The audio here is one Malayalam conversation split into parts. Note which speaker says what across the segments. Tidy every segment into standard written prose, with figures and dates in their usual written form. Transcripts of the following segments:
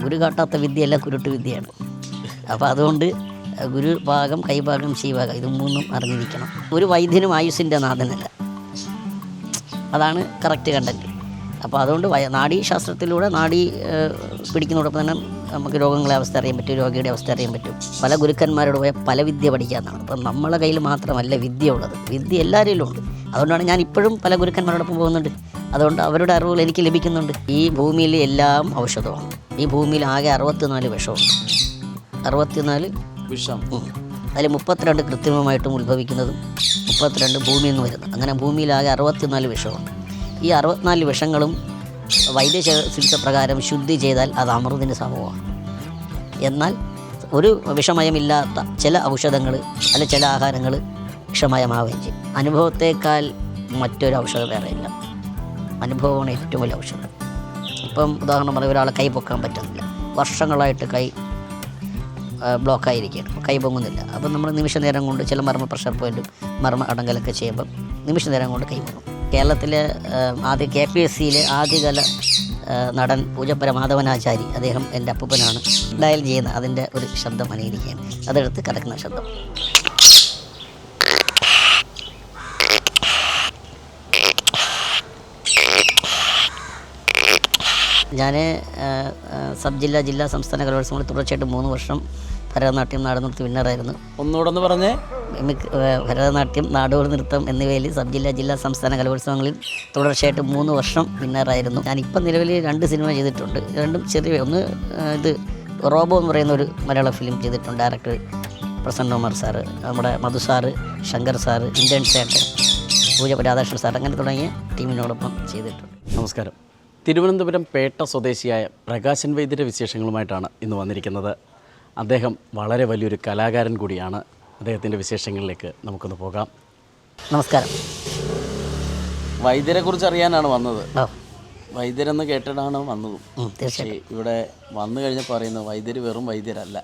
Speaker 1: ഗുരു കാട്ടാത്ത വിദ്യയല്ല കുരുട്ട് വിദ്യയാണ്. അപ്പോൾ അതുകൊണ്ട് ഗുരുഭാഗം കൈഭാഗം ശീഭാഗം ഇത് മൂന്നും അറിഞ്ഞിരിക്കണം. ഒരു വൈദ്യനും ആയുസ്സിൻ്റെ നാഥനല്ല, അതാണ് കറക്റ്റ് കണ്ടൻറ്റ്. അപ്പോൾ അതുകൊണ്ട് നാഡീശാസ്ത്രത്തിലൂടെ നാഡി പിടിക്കുന്നതോടൊപ്പം തന്നെ നമുക്ക് രോഗങ്ങളെ അവസ്ഥ അറിയാൻ പറ്റും, രോഗിയുടെ അവസ്ഥ അറിയാൻ പറ്റും. പല ഗുരുക്കന്മാരോട് പോയ പല വിദ്യ പഠിക്കാമെന്നാണ്. അപ്പം നമ്മളെ കയ്യിൽ മാത്രമല്ല വിദ്യ ഉള്ളത്, വിദ്യ എല്ലാവരിലും ഉണ്ട്. അതുകൊണ്ടാണ് ഞാൻ ഇപ്പോഴും പല ഗുരുക്കന്മാരോടൊപ്പം പോകുന്നുണ്ട്. അതുകൊണ്ട് അവരുടെ അറിവുകൾ എനിക്ക് ലഭിക്കുന്നുണ്ട്. ഈ ഭൂമിയിൽ എല്ലാം ഔഷധമാണ്. ഈ ഭൂമിയിൽ ആകെ 64 വിഷമുണ്ട്. 64
Speaker 2: വിഷം.
Speaker 1: അതിൽ 32 കൃത്രിമമായിട്ടും ഉത്ഭവിക്കുന്നതും 32 ഭൂമിയിൽ നിന്ന് വരുന്നത്. അങ്ങനെ ഭൂമിയിലാകെ 64 വിഷമുണ്ട്. ഈ 64 വിഷങ്ങളും വൈദ്യചികിത്സ പ്രകാരം ശുദ്ധി ചെയ്താൽ അത് അമൃതിന് സമൂഹമാണ്. എന്നാൽ ഒരു വിഷമയമില്ലാത്ത ചില ഔഷധങ്ങൾ അല്ല ചില ആഹാരങ്ങൾ വിഷമയമാവുകയും ചെയ്യും. അനുഭവത്തേക്കാൾ മറ്റൊരു ഔഷധം വേറെയില്ല. അനുഭവമാണ് ഏറ്റവും വലിയ ഔഷധം. ഇപ്പം ഉദാഹരണം പറയുക, ഒരാളെ കൈ പൊക്കാൻ പറ്റുന്നില്ല, വർഷങ്ങളായിട്ട് കൈ ബ്ലോക്കായിരിക്കുകയാണ്, കൈ പൊങ്ങുന്നില്ല. അപ്പം നമ്മൾ നിമിഷ നേരം കൊണ്ട് ചില മർമ്മ പ്രഷർ പോയിൻറ്റും മർമ്മ അടങ്കലൊക്കെ ചെയ്യുമ്പം നിമിഷ നേരം കൊണ്ട് കൈ പൊങ്ങും. കേരളത്തിലെ KPSCയിലെ ആദ്യകാല നടൻ പൂജപ്പുര മാധവനാചാരി, അദ്ദേഹം എൻ്റെ അപ്പൂപ്പനാണ്. ഡയൽ ചെയ്യുന്ന അതിൻ്റെ ഒരു ശബ്ദം അനുകരിക്കുകയാണ്, അതെടുത്ത് കലക്കുന്ന ശബ്ദം. ഞാൻ സബ് ജില്ലാ സംസ്ഥാന കലോത്സവങ്ങളിൽ തുടർച്ചയായിട്ട് 3 വർഷം ഭരതനാട്യം, നാടോടി വിന്നറായിരുന്നു.
Speaker 2: ഒന്നുകൂടെ പറഞ്ഞേ.
Speaker 1: ഭരതനാട്യം, നാടോടി നൃത്തം എന്നിവയിൽ സബ് ജില്ലാ സംസ്ഥാന കലോത്സവങ്ങളിൽ തുടർച്ചയായിട്ട് 3 വർഷം വിന്നറായിരുന്നു. ഞാനിപ്പം നിലവിൽ 2 സിനിമ ചെയ്തിട്ടുണ്ട്. രണ്ടും ചെറിയ, ഒന്ന് ഇത് റോബോ എന്ന് പറയുന്ന ഒരു മലയാള ഫിലിം ചെയ്തിട്ടുണ്ട്. ഡയറക്ടർ പ്രസന്നകുമാർ സാറ്, നമ്മുടെ Madhu sir, Shankar sir, Indian സേട്ടൻ, പൂജപ്പുര രാധാകൃഷ്ണൻ സാർ, അങ്ങനെ തുടങ്ങിയ ടീമിനോടൊപ്പം ചെയ്തിട്ടുണ്ട്.
Speaker 2: നമസ്കാരം. തിരുവനന്തപുരം പേട്ട സ്വദേശിയായ പ്രകാശൻ വൈദ്യരുടെ വിശേഷങ്ങളുമായിട്ടാണ് ഇന്ന് വന്നിരിക്കുന്നത്. അദ്ദേഹം വളരെ വലിയൊരു കലാകാരൻ കൂടിയാണ്. അദ്ദേഹത്തിൻ്റെ വിശേഷങ്ങളിലേക്ക് നമുക്കൊന്ന് പോകാം.
Speaker 1: നമസ്കാരം.
Speaker 2: വൈദ്യരെ കുറിച്ച് അറിയാനാണ് വന്നത്. വൈദ്യരെന്ന് കേട്ടിട്ടാണ് വന്നതും.
Speaker 1: തീർച്ചയായും.
Speaker 2: ഇവിടെ വന്നു കഴിഞ്ഞപ്പോൾ പറയുന്നത് വൈദ്യർ വെറും വൈദ്യരല്ല,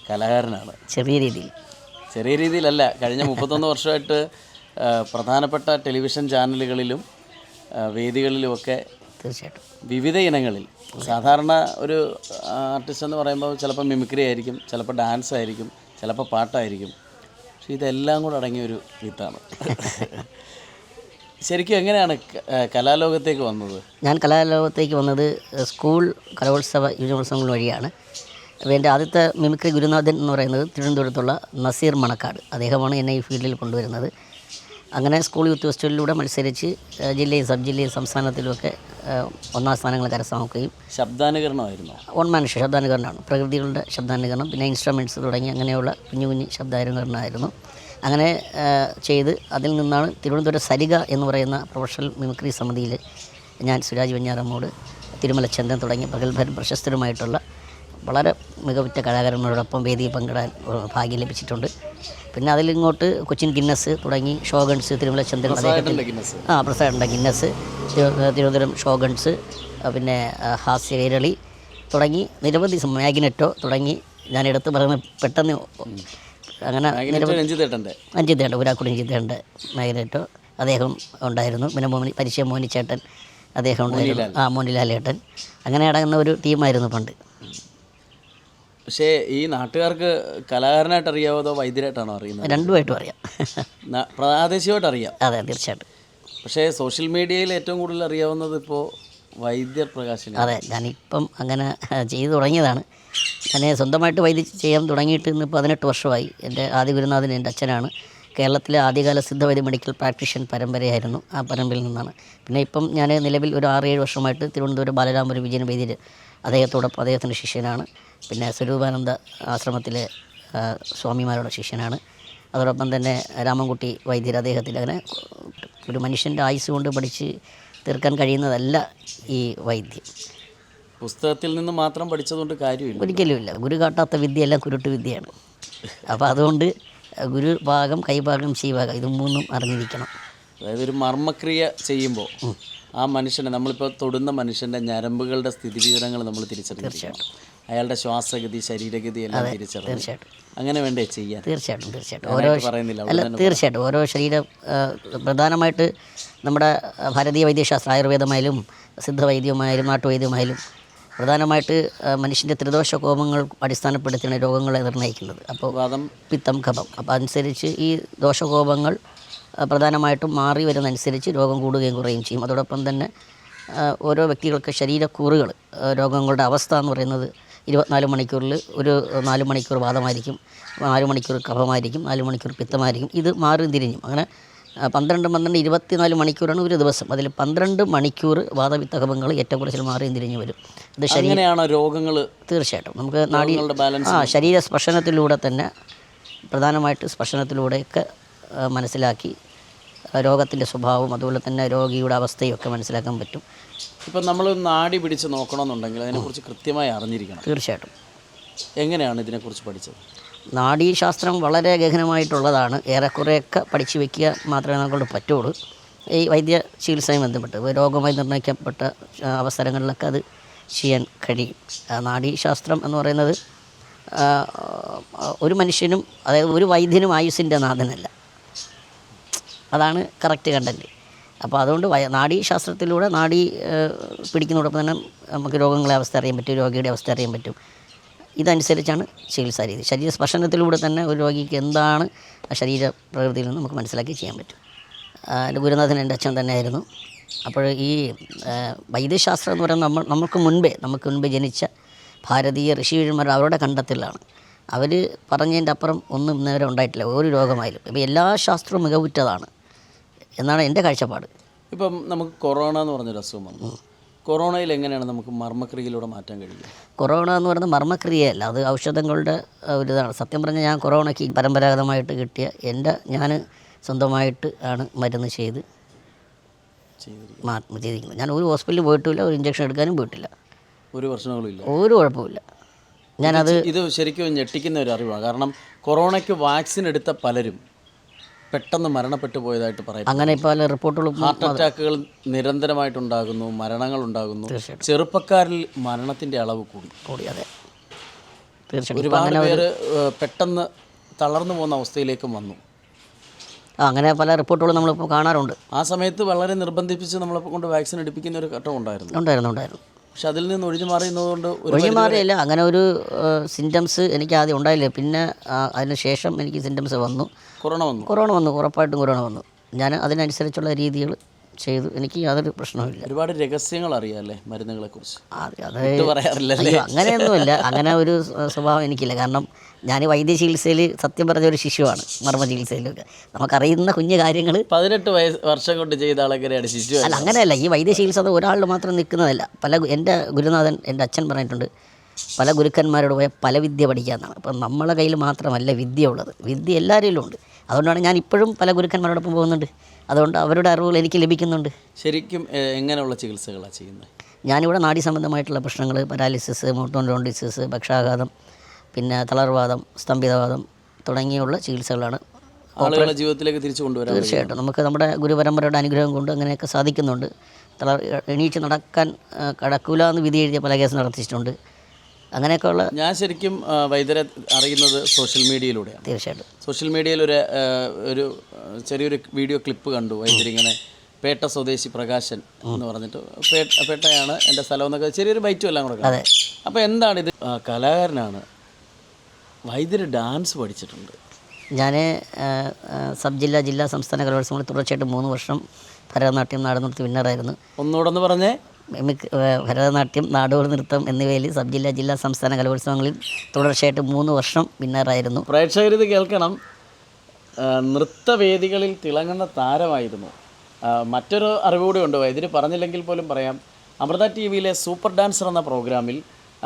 Speaker 2: കലാകാരനാണ്. ചെറിയ രീതിയിലല്ല. കഴിഞ്ഞ 31 വർഷമായിട്ട് പ്രധാനപ്പെട്ട ടെലിവിഷൻ ചാനലുകളിലും വേദികളിലുമൊക്കെ
Speaker 1: തീർച്ചയായിട്ടും
Speaker 2: വിവിധ ഇനങ്ങളിൽ, സാധാരണ ഒരു ആർട്ടിസ്റ്റ് എന്ന് പറയുമ്പോൾ ചിലപ്പോൾ മിമിക്രി ആയിരിക്കും, ചിലപ്പോൾ ഡാൻസ് ആയിരിക്കും, ചിലപ്പോൾ പാട്ടായിരിക്കും. പക്ഷെ ഇതെല്ലാം കൂടെ അടങ്ങിയൊരു വിത്താണ്. ശരിക്കും എങ്ങനെയാണ് കലാലോകത്തേക്ക് വന്നത്?
Speaker 1: ഞാൻ കലാലോകത്തേക്ക് വന്നത് സ്കൂൾ കലോത്സവ യുവജനോത്സവങ്ങൾ വഴിയാണ്. എൻ്റെ ആദ്യത്തെ മിമിക്രി ഗുരുനാഥൻ എന്ന് പറയുന്നത് തിരുവനന്തപുരത്തുള്ള നസീർ മണക്കാട്, അദ്ദേഹമാണ് എന്നെ ഈ ഫീൽഡിൽ കൊണ്ടുവരുന്നത്. അങ്ങനെ സ്കൂൾ യൂത്ത് ഫെസ്റ്റിവലിലൂടെ മത്സരിച്ച് ജില്ലയും സബ് ജില്ലയും സംസ്ഥാനത്തിലുമൊക്കെ 1ാം സ്ഥാനങ്ങൾ കരസ്ഥമാക്കുകയും.
Speaker 2: ശബ്ദാനുകരണമായിരുന്നു.
Speaker 1: ഓൺമാൻ ശബ്ദാനുകരണമാണ്, പ്രകൃതികളുടെ ശബ്ദാനുകരണം, പിന്നെ ഇൻസ്ട്രുമെൻറ്റ്സ് തുടങ്ങി അങ്ങനെയുള്ള കുഞ്ഞു ശബ്ദാനുകരണമായിരുന്നു. അങ്ങനെ ചെയ്ത് അതിൽ നിന്നാണ് തിരുവനന്തപുരം സരിഗ എന്ന് പറയുന്ന പ്രൊഫഷണൽ മിമിക്രി സമിതിയിൽ ഞാൻ സുരാജ് വെഞ്ഞാറമ്മൂട്, തിരുമലച്ചന്ദ്രൻ തുടങ്ങിയ പ്രഗത്ഭരും പ്രശസ്തരുമായിട്ടുള്ള വളരെ മികവുറ്റ കലാകാരന്മാരോടൊപ്പം വേദിയിൽ പങ്കിടാൻ ഭാഗ്യം ലഭിച്ചിട്ടുണ്ട്. പിന്നെ അതിലിങ്ങോട്ട് കൊച്ചിൻ ഗിന്നസ് തുടങ്ങി ഷോഗൺസ്, തിരുമലച്ചന്ദ്രൻ പ്രസാദൻ്റെ ഗിന്നസ്, തിരുവനന്തപുരം ഷോഗൺസ്, പിന്നെ ഹാസ്യ കൈരളി തുടങ്ങി നിരവധി മാഗ്നറ്റോ തുടങ്ങി ഞാൻ എടുത്ത് പറയുന്ന പെട്ടെന്ന് അങ്ങനെ രഞ്ജിത്തേട്ടൻ പുരാക്കുടി രഞ്ജിത്തേട്ടൻ്റെ മാഗ്നറ്റോ അദ്ദേഹം ഉണ്ടായിരുന്നു. പിന്നെ പരിചയം മോനിച്ചേട്ടൻ അദ്ദേഹം ഉണ്ടായിരുന്നു. മോനിലാലേട്ടൻ, അങ്ങനെ അടങ്ങുന്ന ഒരു ടീമായിരുന്നു പണ്ട്.
Speaker 2: പക്ഷേ ഈ നാട്ടുകാർക്ക് കലാകാരനായിട്ട് അറിയാമോ അതോ വൈദ്യരായിട്ടാണോ അറിയുന്നത്?
Speaker 1: രണ്ടുമായിട്ടും അറിയാം.
Speaker 2: പ്രാദേശികമായിട്ട് അറിയാം.
Speaker 1: അതെ, തീർച്ചയായിട്ടും.
Speaker 2: പക്ഷേ സോഷ്യൽ മീഡിയയിൽ ഏറ്റവും കൂടുതൽ അറിയാവുന്നത് ഇപ്പോൾ വൈദ്യർ പ്രകാശൻ.
Speaker 1: അതെ, ഞാനിപ്പം അങ്ങനെ ചെയ്തു തുടങ്ങിയതാണ്. ഞാൻ സ്വന്തമായിട്ട് വൈദ്യം ചെയ്യാൻ തുടങ്ങിയിട്ട് ഇന്ന് 18 വർഷമായി. എൻ്റെ ആദ്യ ഗുരുനാഥൻ എൻ്റെ അച്ഛനാണ്. കേരളത്തിലെ ആദ്യകാല സിദ്ധവൈദ്യ മെഡിക്കൽ പ്രാക്ടീഷ്യൻ പരമ്പരയായിരുന്നു. ആ പരമ്പരയിൽ നിന്നാണ്. പിന്നെ ഇപ്പം ഞാൻ നിലവിൽ ഒരു 6-7 വർഷമായിട്ട് തിരുവനന്തപുരം ബാലരാമപുരം വിജയൻ വൈദ്യർ, അദ്ദേഹത്തോടൊപ്പം അദ്ദേഹത്തിൻ്റെ ശിഷ്യനാണ്. പിന്നെ സ്വരൂപാനന്ദ ആശ്രമത്തിലെ സ്വാമിമാരുടെ ശിഷ്യനാണ്. അതോടൊപ്പം തന്നെ രാമൻകുട്ടി വൈദ്യർ, അദ്ദേഹത്തിൽ. അങ്ങനെ ഒരു മനുഷ്യൻ്റെ ആയുസ് കൊണ്ട് പഠിച്ച് തീർക്കാൻ കഴിയുന്നതല്ല ഈ വൈദ്യം.
Speaker 2: പുസ്തകത്തിൽ നിന്ന് മാത്രം പഠിച്ചതുകൊണ്ട് കാര്യമില്ല,
Speaker 1: ഒരിക്കലുമില്ല. ഗുരു കാട്ടാത്ത വിദ്യയല്ല കുരുട്ട് വിദ്യയാണ്. അപ്പോൾ അതുകൊണ്ട് ഗുരുഭാഗം കൈഭാഗം ശീഭാഗം ഇത് മൂന്നും അറിഞ്ഞിരിക്കണം.
Speaker 2: അതായത് ഒരു മർമ്മക്രിയ ചെയ്യുമ്പോൾ ആ മനുഷ്യനെ, നമ്മളിപ്പോൾ തൊടുന്ന മനുഷ്യൻ്റെ ഞരമ്പുകളുടെ സ്ഥിതിവിവരങ്ങൾ നമ്മൾ തിരിച്ചറിഞ്ഞിരിക്കണം. അയാളുടെ ശ്വാസഗതി, ശരീരഗതി എല്ലാം തിരിച്ചറിയും.
Speaker 1: തീർച്ചയായിട്ടും
Speaker 2: അങ്ങനെ വേണ്ടേ ചെയ്യാൻ?
Speaker 1: തീർച്ചയായിട്ടും. തീർച്ചയായിട്ടും ഓരോ ശരീരം, പ്രധാനമായിട്ട് നമ്മുടെ ഭാരതീയ വൈദ്യശാസ്ത്രം, ആയുർവേദമായാലും സിദ്ധവൈദ്യമായാലും നാട്ടുവൈദ്യമായാലും പ്രധാനമായിട്ട് മനുഷ്യൻ്റെ ത്രിദോഷ കോപങ്ങൾ അടിസ്ഥാനപ്പെടുത്തിയാണ് രോഗങ്ങളെ നിർണ്ണയിക്കുന്നത്. അപ്പോൾ
Speaker 2: വാദം,
Speaker 1: പിത്തം, കഫം. അപ്പോൾ അനുസരിച്ച് ഈ ദോഷകോപങ്ങൾ പ്രധാനമായിട്ടും മാറി വരുന്നതനുസരിച്ച് രോഗം കൂടുകയും കുറയുകയും ചെയ്യും. അതോടൊപ്പം തന്നെ ഓരോ വ്യക്തികൾക്ക് ശരീരക്കൂറുകൾ, രോഗങ്ങളുടെ അവസ്ഥ എന്ന് പറയുന്നത് 24 മണിക്കൂറിൽ ഒരു 4 മണിക്കൂർ വാദമായിരിക്കും, 4 മണിക്കൂർ കഫമായിരിക്കും, 4 മണിക്കൂർ പിത്തമായിരിക്കും. ഇത് മാറി തിരിഞ്ഞും അങ്ങനെ 12, 24 മണിക്കൂറാണ് ഒരു ദിവസം. അതിൽ 12 മണിക്കൂർ വാദപിത്ത കഫങ്ങൾ ഏറ്റവും കുറച്ചിൽ മാറിയും തിരിഞ്ഞു വരും. ഇത്
Speaker 2: അങ്ങനെയാണോ രോഗങ്ങൾ?
Speaker 1: തീർച്ചയായിട്ടും നമുക്ക് ശരീര സ്പർശനത്തിലൂടെ തന്നെ, പ്രധാനമായിട്ട് സ്പർശനത്തിലൂടെയൊക്കെ മനസ്സിലാക്കി രോഗത്തിൻ്റെ സ്വഭാവം അതുപോലെ തന്നെ രോഗിയുടെ അവസ്ഥയും ഒക്കെ മനസ്സിലാക്കാൻ പറ്റും.
Speaker 2: ഇപ്പം നമ്മൾ നാടി പിടിച്ച് നോക്കണമെന്നുണ്ടെങ്കിൽ അതിനെക്കുറിച്ച് കൃത്യമായി അറിഞ്ഞിരിക്കണം.
Speaker 1: തീർച്ചയായിട്ടും.
Speaker 2: എങ്ങനെയാണ് ഇതിനെക്കുറിച്ച് പഠിച്ചത്?
Speaker 1: നാഡീശാസ്ത്രം വളരെ ഗഹനമായിട്ടുള്ളതാണ്. ഏറെക്കുറെയൊക്കെ പഠിച്ചു വയ്ക്കുക മാത്രമേ നമ്മളെ പറ്റുള്ളൂ. ഈ വൈദ്യ ചികിത്സയുമായി ബന്ധപ്പെട്ട് രോഗമായി നിർണ്ണയിക്കപ്പെട്ട അവസരങ്ങളിലൊക്കെ അത് ചെയ്യാൻ കഴിയും. നാഡീശാസ്ത്രം എന്ന് പറയുന്നത് ഒരു മനുഷ്യനും, അതായത് ഒരു വൈദ്യനും ആയുസ്സിൻ്റെ നാഥനല്ല. അതാണ് കറക്റ്റ് കണ്ടൻറ്റ്. അപ്പോൾ അതുകൊണ്ട് നാഡീശാസ്ത്രത്തിലൂടെ നാഡി പിടിക്കുന്നതോടൊപ്പം തന്നെ നമുക്ക് രോഗങ്ങളെ അവസ്ഥ അറിയാൻ പറ്റും, രോഗിയുടെ അവസ്ഥ അറിയാൻ പറ്റും. ഇതനുസരിച്ചാണ് ചികിത്സാ രീതി. ശരീര സ്പർശനത്തിലൂടെ തന്നെ ഒരു രോഗിക്ക് എന്താണ് ശരീര പ്രകൃതിയിൽ നിന്ന് നമുക്ക് മനസ്സിലാക്കി ചെയ്യാൻ പറ്റും. എൻ്റെ ഗുരുനാഥൻ എൻ്റെ അച്ഛൻ തന്നെയായിരുന്നു. അപ്പോൾ ഈ വൈദ്യശാസ്ത്രം എന്ന് പറയുന്നത് നമുക്ക് മുൻപേ ജനിച്ച ഭാരതീയ ഋഷിവര്യന്മാർ അവരുടെ കണ്ടെത്തലാണ്. അവർ പറഞ്ഞതിൻ്റെ അപ്പുറം ഒന്നും ഇന്നേവരെ ഉണ്ടായിട്ടില്ല ഒരു രോഗമായാലും. ഇപ്പോൾ എല്ലാ ശാസ്ത്രവും മികവുറ്റതാണ് എന്നാണ് എൻ്റെ കാഴ്ചപ്പാട്.
Speaker 2: ഇപ്പം നമുക്ക് കൊറോണ എന്ന് പറഞ്ഞൊരു അസുഖം വന്നു. കൊറോണയിൽ എങ്ങനെയാണ് നമുക്ക് മർമ്മക്രിയയിലൂടെ മാറ്റാൻ കഴിയുക?
Speaker 1: കൊറോണ എന്ന് പറയുന്നത് മർമ്മക്രിയയല്ല, അത് ഔഷധങ്ങളുടെ ഒരിതാണ്. സത്യം പറഞ്ഞാൽ ഞാൻ കൊറോണയ്ക്ക് പരമ്പരാഗതമായിട്ട് കിട്ടിയ ഞാൻ സ്വന്തമായിട്ട് ആണ് മരുന്ന് ചെയ്തിരിക്കുന്നത്. ഞാൻ ഒരു ഹോസ്പിറ്റലിൽ പോയിട്ടില്ല, ഒരു ഇഞ്ചക്ഷൻ എടുക്കാനും പോയിട്ടില്ല,
Speaker 2: ഒരു പ്രശ്നങ്ങളുമില്ല,
Speaker 1: ഒരു കുഴപ്പമില്ല.
Speaker 2: ഇത് ശരിക്കും ഞെട്ടിക്കുന്ന ഒരു അറിവാണ്. കാരണം കൊറോണയ്ക്ക് വാക്സിൻ എടുത്ത പലരും പെട്ടെന്ന് മരണപ്പെട്ടു പോയതായിട്ട് പറയും.
Speaker 1: അങ്ങനെ പല റിപ്പോർട്ടുകളും.
Speaker 2: ഹാർട്ട് അറ്റാക്കുകൾ നിരന്തരമായിട്ടുണ്ടാകുന്നു, മരണങ്ങൾ ഉണ്ടാകുന്നു. ചെറുപ്പക്കാരിൽ മരണത്തിൻ്റെ അളവ് കൂടി.
Speaker 1: അതെ, തീർച്ചയായും.
Speaker 2: ഒരുപാട് പേര് പെട്ടെന്ന് തളർന്നു പോകുന്ന അവസ്ഥയിലേക്കും വന്നു.
Speaker 1: അങ്ങനെ പല റിപ്പോർട്ടുകളും നമ്മളിപ്പോൾ കാണാറുണ്ട്.
Speaker 2: ആ സമയത്ത് വളരെ നിർബന്ധിപ്പിച്ച് നമ്മളെ കൊണ്ട് വാക്സിൻ എടുപ്പിക്കുന്ന ഒരു ഘട്ടം ഉണ്ടായിരുന്നു. പക്ഷെ അതിൽ നിന്ന് ഒഴിഞ്ഞുമാറിയുന്നതുകൊണ്ട്
Speaker 1: ഒഴിഞ്ഞുമാറിയില്ല. അങ്ങനെ ഒരു സിംറ്റംസ് എനിക്ക് ആദ്യം ഉണ്ടായില്ല. പിന്നെ അതിന് ശേഷം എനിക്ക് സിംറ്റംസ് വന്നു. കൊറോണ വന്നു, ഉറപ്പായിട്ടും കൊറോണ വന്നു. ഞാൻ അതിനനുസരിച്ചുള്ള രീതികൾ ചെയ്തു. എനിക്ക് യാതൊരു പ്രശ്നവുമില്ല.
Speaker 2: ഒരുപാട് രഹസ്യങ്ങൾ അറിയാമല്ലേ മരുന്നുകളെ കുറിച്ച്?
Speaker 1: അങ്ങനെയൊന്നുമില്ല. അങ്ങനെ ഒരു സ്വഭാവം എനിക്കില്ല. കാരണം ഞാൻ വൈദ്യ ചികിത്സയിൽ സത്യം പറഞ്ഞ ഒരു ശിശുവാണ്. മർമ്മ ചികിത്സയിലൊക്കെ നമുക്കറിയുന്ന കുഞ്ഞു കാര്യങ്ങൾ
Speaker 2: 18 വർഷം കൊണ്ട് ചെയ്ത ആളെങ്ങനെയാണ് ശിശു?
Speaker 1: അല്ല, അങ്ങനെയല്ല. ഈ വൈദ്യ ചികിത്സ അത് ഒരാളിൽ മാത്രം നിൽക്കുന്നതല്ല. എൻ്റെ ഗുരുനാഥൻ, എൻ്റെ അച്ഛൻ പറഞ്ഞിട്ടുണ്ട്, പല ഗുരുക്കന്മാരോട് പോയാൽ പല വിദ്യ പഠിക്കാമെന്നാണ്. അപ്പം നമ്മളെ കയ്യിൽ മാത്രമല്ല വിദ്യ ഉള്ളത്. വിദ്യ എല്ലാവരിലും ഉണ്ട്. അതുകൊണ്ടാണ് ഞാൻ ഇപ്പോഴും പല ഗുരുക്കന്മാരോടൊപ്പം പോകുന്നുണ്ട്. അതുകൊണ്ട് അവരുടെ അറിവുകൾ എനിക്ക് ലഭിക്കുന്നുണ്ട്.
Speaker 2: ശരിക്കും എങ്ങനെയുള്ള ചികിത്സകളാണ് ചെയ്യുന്നത്?
Speaker 1: ഞാനിവിടെ നാഡി സംബന്ധമായിട്ടുള്ള പ്രശ്നങ്ങൾ, പാരാലിസിസ്, മോട്ടോൺ ഡിസീസ്, പക്ഷാഘാതം, പിന്നെ തളർവാദം, സ്തംഭിതവാദം തുടങ്ങിയുള്ള ചികിത്സകളാണ്
Speaker 2: ആളുകളുടെ ജീവിതത്തിലേക്ക് തിരിച്ചു കൊണ്ടുവരാൻ.
Speaker 1: തീർച്ചയായിട്ടും നമുക്ക് നമ്മുടെ ഗുരുപരമ്പരയുടെ അനുഗ്രഹം കൊണ്ട് അങ്ങനെയൊക്കെ സാധിക്കുന്നുണ്ട്. എണീച്ച് നടക്കാൻ കടക്കൂല എന്ന് വിധി എഴുതിയ പല കേസ് നടത്തിയിട്ടുണ്ട്. അങ്ങനെയൊക്കെയുള്ള.
Speaker 2: ഞാൻ ശരിക്കും വൈദ്യരെ അറിയുന്നത് സോഷ്യൽ മീഡിയയിലൂടെയാണ്.
Speaker 1: തീർച്ചയായിട്ടും.
Speaker 2: സോഷ്യൽ മീഡിയയിൽ ഒരു ചെറിയൊരു വീഡിയോ ക്ലിപ്പ് കണ്ടു. വൈദ്യരിങ്ങനെ പേട്ട സ്വദേശി പ്രകാശൻ എന്ന് പറഞ്ഞിട്ട്, പേട്ടയാണ് എൻ്റെ സ്ഥലം എന്നൊക്കെ ചെറിയൊരു ബൈറ്റും എല്ലാം കൂടെ.
Speaker 1: അതെ.
Speaker 2: അപ്പോൾ എന്താണ് ഇത്? കലാകാരനാണ്, വൈദ്യര് ഡാൻസ് പഠിച്ചിട്ടുണ്ട്.
Speaker 1: ഞാൻ സബ് ജില്ലാ സംസ്ഥാന കലോത്സവങ്ങളിൽ തുടർച്ചയായിട്ട് 3 വർഷം ഭരതനാട്യം, നാടോടി വിന്നറായിരുന്നു.
Speaker 2: ഒന്നുകൂടെ പറഞ്ഞേ.
Speaker 1: ഭരതനാട്യം, നാടോടി നൃത്തം എന്നിവയിൽ സബ് ജില്ലാ സംസ്ഥാന കലോത്സവങ്ങളിൽ തുടർച്ചയായിട്ട് 3 വർഷം വിന്നറായിരുന്നു.
Speaker 2: പ്രേക്ഷകരിത് കേൾക്കണം. നൃത്തവേദികളിൽ തിളങ്ങുന്ന താരമായിരുന്നു. മറ്റൊരു അറിവുകൂടി ഉണ്ട്, വൈദ്യര് പറഞ്ഞില്ലെങ്കിൽ പോലും പറയാം. അമൃത TV-യിലെ സൂപ്പർ ഡാൻസർ എന്ന പ്രോഗ്രാമിൽ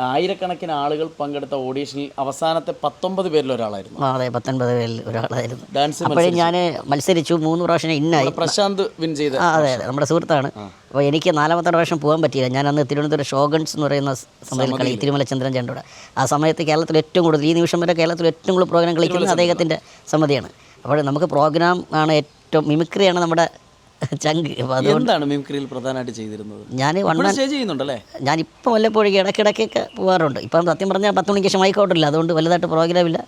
Speaker 2: ആയിരക്കണക്കിന് ആളുകൾ പങ്കെടുത്ത ഓഡീഷനിൽ അവസാനത്തെ 19 പേരിൽ ഒരാളായിരുന്നു.
Speaker 1: അതെ, 19 പേരിൽ ഒരാളായിരുന്നു.
Speaker 2: ഡാൻസ്
Speaker 1: അപ്പോഴും ഞാൻ മത്സരിച്ചു. 3 പ്രാവശ്യം ഇന്നായി.
Speaker 2: പ്രശാന്ത് വിൻ ചെയ്ത.
Speaker 1: അതെ, നമ്മുടെ സുഹൃത്താണ്. അപ്പോൾ എനിക്ക് 4ാമത്തെ പ്രാവശ്യം പോകാൻ പറ്റിയില്ല. ഞാൻ അന്ന് തിരുവനന്തപുരം ഷോഗൺസ് എന്ന് പറയുന്ന സമയത്ത് കളി, തിരുമല ചന്ദ്രൻ ചേട്ടൻ്റെ. ആ സമയത്ത് കേരളത്തിൽ ഏറ്റവും കൂടുതൽ, ഈ നിമിഷം വരെ കേരളത്തിൽ ഏറ്റവും കൂടുതൽ പ്രോഗ്രാം കളിക്കുന്നത് അദ്ദേഹത്തിൻ്റെ സമിതിയാണ്. അപ്പോൾ നമുക്ക് പ്രോഗ്രാം ആണ് ഏറ്റവും, മിമിക്രിയാണ് നമ്മുടെ ചങ്ക്. അപ്പോൾ
Speaker 2: അതുകൊണ്ടാണ് മിമിക്രിയിൽ പ്രധാനമായിട്ട് ചെയ്തിരുന്നത്.
Speaker 1: ഞാനിപ്പോൾ വല്ലപ്പോഴും ഇടയ്ക്കിടയ്ക്കൊക്കെ പോകാറുണ്ട്. ഇപ്പം സത്യം പറഞ്ഞാൽ 10 മണിക്ക് ശേഷം മൈക്കോട്ടില്ല, അതുകൊണ്ട് വലുതായിട്ട് പ്രോഗ്രാമില്ല,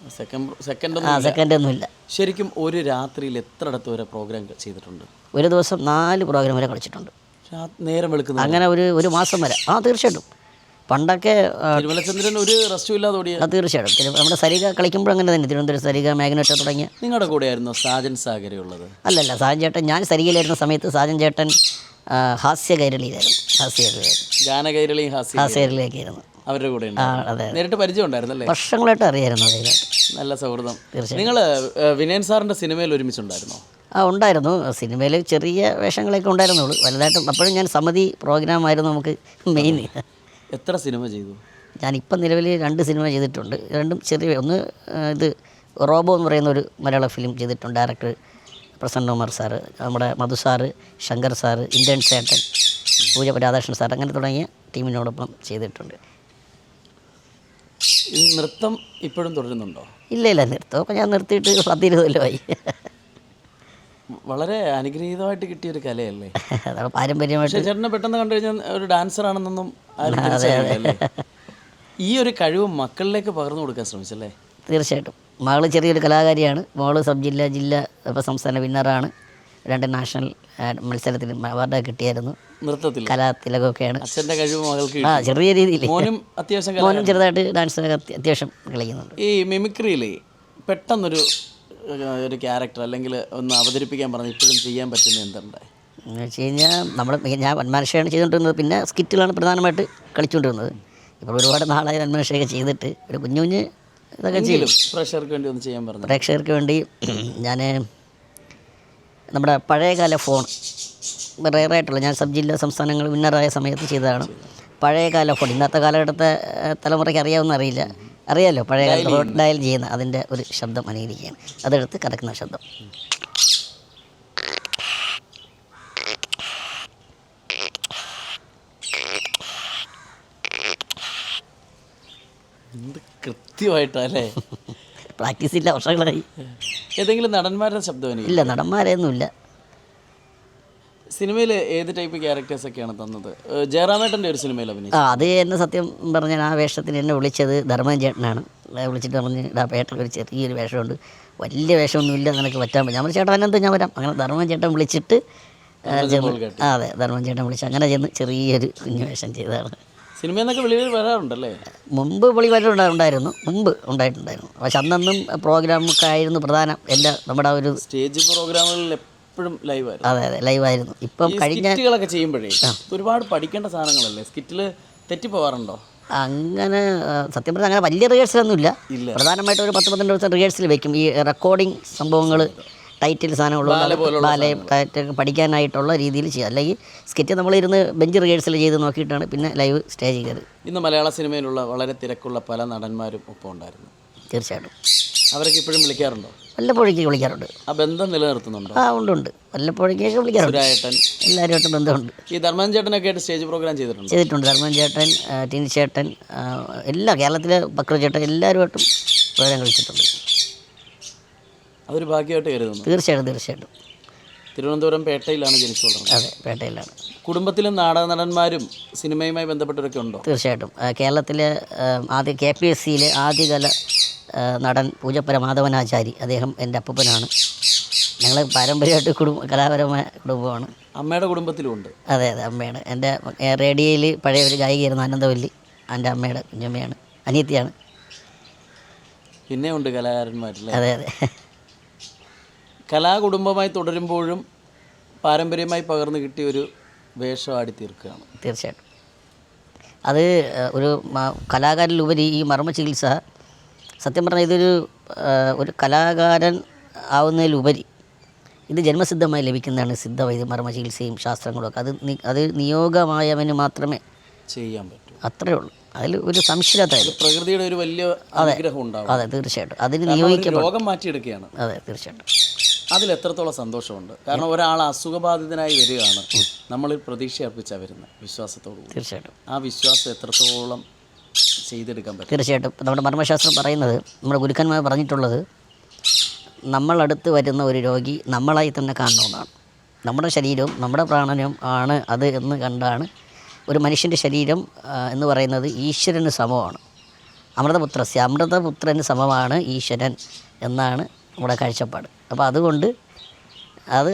Speaker 1: സെക്കൻഡ് ഒന്നുമില്ല.
Speaker 2: ശരിക്കും ഒരു രാത്രിയിൽ എത്രയിടത്ത് വരെ പ്രോഗ്രാം ചെയ്തിട്ടുണ്ട്?
Speaker 1: ഒരു ദിവസം 4 പ്രോഗ്രാം വരെ കളിച്ചിട്ടുണ്ട്.
Speaker 2: നേരം വെളുക്കുന്നത്
Speaker 1: അങ്ങനെ ഒരു മാസം വരെ. തീർച്ചയായിട്ടും. പണ്ടൊക്കെ
Speaker 2: തിരുമലചന്ദ്രൻ ഒരു റെസ്റ്റും ഇല്ലാതെ ഓടിയ.
Speaker 1: അത് തീർച്ചയായിട്ടും നമ്മുടെ സരിക കളിക്കുമ്പോൾ അങ്ങനെ തന്നെ തിരുവനന്തപുരം സരിക മാഗ്നറ്റോ തുടങ്ങിയ.
Speaker 2: നിങ്ങളുടെ കൂടെയായിരുന്നു സാജൻ സാഗര ഉള്ളത്?
Speaker 1: അല്ലല്ല, സാജൻ ചേട്ടൻ ഞാൻ സരികയിലായിരുന്ന സമയത്ത് സാജൻ ചേട്ടൻ ഹാസ്യകൈരളിയിലായിരുന്നു.
Speaker 2: ഗാനകൈരളി
Speaker 1: ഹാസ്യകൈരളിയൊക്കെ ആയിരുന്നു
Speaker 2: അവരുടെ കൂടെ.
Speaker 1: അതെ,
Speaker 2: നേരിട്ട് പരിചയം ഉണ്ടായിരുന്നല്ലേ?
Speaker 1: വർഷങ്ങളായിട്ട് അറിയായിരുന്നു അതിലായിട്ട്.
Speaker 2: നല്ല സൗഹൃദം. നിങ്ങൾ വിനയൻ സാറിൻ്റെ സിനിമയിൽ ഒരുമിച്ചുണ്ടായിരുന്നോ?
Speaker 1: ഉണ്ടായിരുന്നു. സിനിമയിൽ ചെറിയ വേഷങ്ങളൊക്കെ ഉണ്ടായിരുന്നുള്ളൂ, വലുതായിട്ടും. അപ്പോഴും ഞാൻ സമിതി പ്രോഗ്രാമായിരുന്നു നമുക്ക് മെയിൻ.
Speaker 2: എത്ര സിനിമ ചെയ്തു?
Speaker 1: ഞാനിപ്പം നിലവിൽ 2 സിനിമ ചെയ്തിട്ടുണ്ട്. രണ്ടും ചെറിയ, ഒന്ന് ഇത് റോബോ എന്ന് പറയുന്ന ഒരു മലയാള ഫിലിം ചെയ്തിട്ടുണ്ട്. ഡയറക്ടർ പ്രസന്ന കുമാർ സാറ്, നമ്മുടെ Madhu sir, Shankar sir, Indian ചേട്ടൻ, പൂജ രാധാകൃഷ്ണൻ സാർ, അങ്ങനെ തുടങ്ങിയ ടീമിനോടൊപ്പം ചെയ്തിട്ടുണ്ട്.
Speaker 2: നൃത്തം ഇപ്പോഴും തുടരുന്നുണ്ടോ?
Speaker 1: ഇല്ല, നൃത്തമൊക്കെ ഞാൻ നിർത്തിയിട്ട് 10-20 കൊല്ലമായി.
Speaker 2: വളരെ അനുഗ്രഹീതമായിട്ട് കിട്ടിയൊരു കലയല്ലേ?
Speaker 1: അതാണ് പാരമ്പര്യമായിട്ട്.
Speaker 2: ചേട്ടനെ പെട്ടെന്ന് കണ്ടു കഴിഞ്ഞാൽ ഒരു ഡാൻസർ ആണെന്നൊന്നും ആരും തിരിച്ചറിയില്ലല്ലേ? ഈ ഒരു കഴിവ് മക്കളിലേക്ക് പകർന്നു കൊടുക്കാൻ ശ്രമിച്ചല്ലേ?
Speaker 1: തീർച്ചയായിട്ടും. മകൾ ചെറിയൊരു കലാകാരിയാണ്. മോള് സബ് ജില്ല ഇപ്പോൾ സംസ്ഥാന വിന്നറാണ്. 2 നാഷണൽ മത്സരത്തിൽ അവാർഡൊക്കെ കിട്ടിയായിരുന്നു.
Speaker 2: നൃത്തത്തിൽ
Speaker 1: കലാതിലകമൊക്കെയാണ്.
Speaker 2: അച്ഛൻ്റെ കഴിവ് മകൾക്ക്
Speaker 1: ചെറിയ രീതിയിൽ.
Speaker 2: മോനും അത്യാവശ്യം
Speaker 1: മോനും ചെറുതായിട്ട് ഡാൻസ് അത്യാവശ്യം കളിക്കുന്നുണ്ട്.
Speaker 2: ഈ മിമിക്രിയിൽ പെട്ടെന്നൊരു ക്യാരക്ടർ അല്ലെങ്കിൽ ഒന്ന് അവതരിപ്പിക്കാൻ പറഞ്ഞാൽ ഇപ്പോഴും ചെയ്യാൻ പറ്റുന്ന എന്തുണ്ടായി
Speaker 1: എന്ന് വെച്ച് കഴിഞ്ഞാൽ ഞാൻ വന്മനുഷ്യയാണ് ചെയ്തുകൊണ്ടിരുന്നത്. പിന്നെ സ്കിറ്റുകളാണ് പ്രധാനമായിട്ട് കളിച്ചുകൊണ്ടിരുന്നത്. ഇപ്പോൾ ഒരുപാട് നാളായി വന്മനുഷ്യയൊക്കെ ചെയ്തിട്ട് ഒരു കുഞ്ഞു ഇതൊക്കെ ചെയ്യും.
Speaker 2: പ്രേക്ഷകർക്ക് വേണ്ടി ഒന്ന് ചെയ്യാൻ പറഞ്ഞു.
Speaker 1: പ്രേക്ഷകർക്ക് വേണ്ടി ഞാൻ നമ്മുടെ പഴയകാല ഫോൺ റെയറായിട്ടുള്ള, ഞാൻ സബ് ജില്ലാ സംസ്ഥാനങ്ങൾ വിന്നറായ സമയത്ത് ചെയ്തതാണ്. പഴയകാല ഫോൺ ഇന്നത്തെ കാലഘട്ടത്തെ തലമുറയ്ക്ക് അറിയാമെന്ന് അറിയാമല്ലോ. പഴയകാല ഡയൽ ചെയ്യുന്ന അതിൻ്റെ ഒരു ശബ്ദം അനുകരിക്കുകയാണ്. അതെടുത്ത് കറക്കുന്ന ശബ്ദം.
Speaker 2: കൃത്യമായിട്ടല്ലേ?
Speaker 1: പ്രാക്ടീസ് ഇല്ല, വർഷങ്ങളായി.
Speaker 2: ഏതെങ്കിലും നടന്മാരുടെ ശബ്ദം?
Speaker 1: ഇല്ല, നടന്മാരെയൊന്നുമില്ല.
Speaker 2: സിനിമയിൽ ഏത് ടൈപ്പ് ക്യാരക്ടേഴ്സൊക്കെയാണ് തന്നത്? ജയറാമേട്ടൻ്റെ ഒരു സിനിമയിൽ അഭിനയിച്ചു.
Speaker 1: അത് എന്നെ സത്യം പറഞ്ഞാൽ ആ വേഷത്തിന് എന്നെ വിളിച്ചത് ധർമ്മൻ ചേട്ടനാണ്. വിളിച്ചിട്ട് പറഞ്ഞ് പേട്ടയിൽ ഒരു ചെറിയൊരു വേഷമുണ്ട്, വലിയ വേഷമൊന്നുമില്ല, നിനക്ക് പറ്റാൻ പറ്റും. നമ്മൾ ചേട്ടൻ അനന്ത് ഞാൻ വരാം. അങ്ങനെ ധർമ്മൻ ചേട്ടൻ വിളിച്ചിട്ട് അതെ, ധർമ്മൻ ചേട്ടൻ വിളിച്ച് അങ്ങനെ ചെന്ന് ചെറിയൊരു കുഞ്ഞു വേഷം ചെയ്തതാണ്.
Speaker 2: സിനിമയിൽ നിന്നൊക്കെ വിളികൾ വരാറുണ്ടല്ലേ?
Speaker 1: മുമ്പ് വിളി ഉണ്ടായിരുന്നു, മുമ്പ് ഉണ്ടായിട്ടുണ്ടായിരുന്നു. പക്ഷെ അന്നൊന്നും പ്രോഗ്രാമൊക്കെ ആയിരുന്നു പ്രധാനം. നമ്മുടെ ഒരു
Speaker 2: സ്റ്റേജ് പ്രോഗ്രാമുകളിൽ എപ്പോഴും ലൈവായിരുന്നു.
Speaker 1: അതെ, ലൈവായിരുന്നു. ഇപ്പം കഴിഞ്ഞ
Speaker 2: സ്കിറ്റുകളൊക്കെ ചെയ്യുമ്പോഴേ ഒരുപാട് പഠിക്കേണ്ട സാധനങ്ങളല്ലേ? സ്കിറ്റിൽ തെറ്റിപ്പോവാറുണ്ടോ?
Speaker 1: അങ്ങനെ സത്യം പറഞ്ഞാൽ അങ്ങനെ വലിയ റിഹേഴ്സലൊന്നും ഇല്ല. പ്രധാനമായിട്ട് ഒരു 10-12 ദിവസം റിഹേഴ്സൽ വെക്കും. ഈ റെക്കോർഡിങ് സംഭവങ്ങൾ, ടൈറ്റിൽ സാധനങ്ങളുള്ള ബാലെ ടൈറ്റിൽ പഠിക്കാനായിട്ടുള്ള രീതിയിൽ ചെയ്യുക. അല്ലെങ്കിൽ സ്കിറ്റ് നമ്മളിരുന്ന് ബെഞ്ച് റിഹേഴ്സൽ ചെയ്ത് നോക്കിയിട്ടാണ് പിന്നെ ലൈവ് സ്റ്റേജിൽ കയറി.
Speaker 2: ഇന്ന് മലയാള സിനിമയിലുള്ള വളരെ തിരക്കുള്ള പല നടന്മാരും ഒപ്പം ഉണ്ടായിരുന്നു.
Speaker 1: തീർച്ചയായിട്ടും.
Speaker 2: അവരൊക്കെ ഇപ്പോഴും വിളിക്കാറുണ്ടോ?
Speaker 1: വല്ലപ്പോഴേക്ക് വിളിക്കാറുണ്ട്.
Speaker 2: ആ ബന്ധം നിലനിർത്തുന്നുണ്ടോ?
Speaker 1: ഉണ്ട്. വല്ലപ്പോഴേക്കൊക്കെ വിളിക്കാറുണ്ട്. എല്ലാവരുമായിട്ട് ബന്ധമുണ്ട്.
Speaker 2: ഈ ധർമ്മൻ ചേട്ടനൊക്കെ ആയിട്ട് സ്റ്റേജ് പ്രോഗ്രാം ചെയ്തിട്ടുണ്ട്. ധർമ്മൻ
Speaker 1: ചേട്ടൻ, ടിനി ചേട്ടൻ, എല്ലാ കേരളത്തിലെ ബക്രു ചേട്ടൻ എല്ലാവരുമായിട്ടും പ്രോഗ്രാം കളിച്ചിട്ടുണ്ട്.
Speaker 2: അതൊരു ഭാഗ്യമായിട്ട് കരുതുന്നു.
Speaker 1: തീർച്ചയായിട്ടും.
Speaker 2: തിരുവനന്തപുരം പേട്ടയിലാണ് ജനിച്ചു വളർന്നത്.
Speaker 1: അതെ, പേട്ടയിലാണ്.
Speaker 2: കുടുംബത്തിലും നാടക നടന്മാരും സിനിമയുമായി ബന്ധപ്പെട്ടവരൊക്കെ ഉണ്ടോ?
Speaker 1: തീർച്ചയായിട്ടും. കേരളത്തിലെ ആദ്യ KPSCയിലെ ആദ്യകാല നടൻ പൂജപ്പുര മാധവനാചാരി, അദ്ദേഹം എൻ്റെ അപ്പൂപ്പനാണ്. ഞങ്ങൾ പാരമ്പര്യമായിട്ട് കലാപരമായ കുടുംബമാണ്.
Speaker 2: അമ്മയുടെ കുടുംബത്തിലും ഉണ്ട്?
Speaker 1: അതെ, അമ്മയാണ്. എൻ്റെ റേഡിയോയിൽ പഴയ ഒരു ഗായികയായിരുന്നു ആനന്ദവല്ലി, എൻ്റെ അമ്മയുടെ കുഞ്ഞമ്മയാണ്, അനിയത്തിയാണ്.
Speaker 2: പിന്നെ ഉണ്ട് കലാകാരന്മാരല്ലേ?
Speaker 1: അതെ.
Speaker 2: കലാകുടുംബമായി തുടരുമ്പോഴും പാരമ്പര്യമായി പകർന്നു കിട്ടിയ ഒരു വേഷം ആടി തീർക്കുകയാണ്.
Speaker 1: തീർച്ചയായിട്ടും. അത് ഒരു കലാകാരനിലുപരി ഈ മർമ്മ ചികിത്സ സത്യം പറഞ്ഞാൽ ഒരു കലാകാരൻ ആവുന്നതിലുപരി ഇത് ജന്മസിദ്ധമായി ലഭിക്കുന്നതാണ്. സിദ്ധവൈദ്യ മർമ്മ ചികിത്സയും ശാസ്ത്രങ്ങളും ഒക്കെ അത് നിയോഗമായവന് മാത്രമേ
Speaker 2: ചെയ്യാൻ പറ്റൂ.
Speaker 1: അത്രയേ ഉള്ളൂ. അതിൽ ഒരു സംശയത്തായാലും
Speaker 2: പ്രകൃതിയുടെ ഒരു വലിയ അനുഗ്രഹം ഉണ്ടാവും.
Speaker 1: അതെ, തീർച്ചയായിട്ടും. അതിന് നിയോഗിക്കപ്പെടും.
Speaker 2: രോഗം മാറ്റിയെടുക്കുകയാണ്.
Speaker 1: അതെ, തീർച്ചയായിട്ടും.
Speaker 2: അതിൽ എത്രത്തോളം സന്തോഷമുണ്ട്. കാരണം ഒരാൾ അസുഖബാധിതനായി വരികയാണ്, നമ്മളിൽ പ്രതീക്ഷ അർപ്പിച്ചാണ് വരുന്നത്, വിശ്വാസത്തോടു.
Speaker 1: തീർച്ചയായിട്ടും.
Speaker 2: ആ വിശ്വാസം എത്രത്തോളം ചെയ്തെടുക്കാൻ പറ്റും?
Speaker 1: തീർച്ചയായിട്ടും. നമ്മുടെ മർമ്മശാസ്ത്രം പറയുന്നത്, നമ്മുടെ ഗുരുക്കന്മാർ പറഞ്ഞിട്ടുള്ളത്, നമ്മളടുത്ത് വരുന്ന ഒരു രോഗി നമ്മളായി തന്നെ കാണണമെന്നാണ്. നമ്മുടെ ശരീരവും നമ്മുടെ പ്രാണനും ആണ് അത് എന്ന് കണ്ടാണ്. ഒരു മനുഷ്യൻ്റെ ശരീരം എന്ന് പറയുന്നത് ഈശ്വരന് സമമാണ്. അമൃതപുത്രന് സമമാണ് ഈശ്വരൻ എന്നാണ് നമ്മുടെ കാഴ്ചപ്പാട്. അപ്പോൾ അതുകൊണ്ട്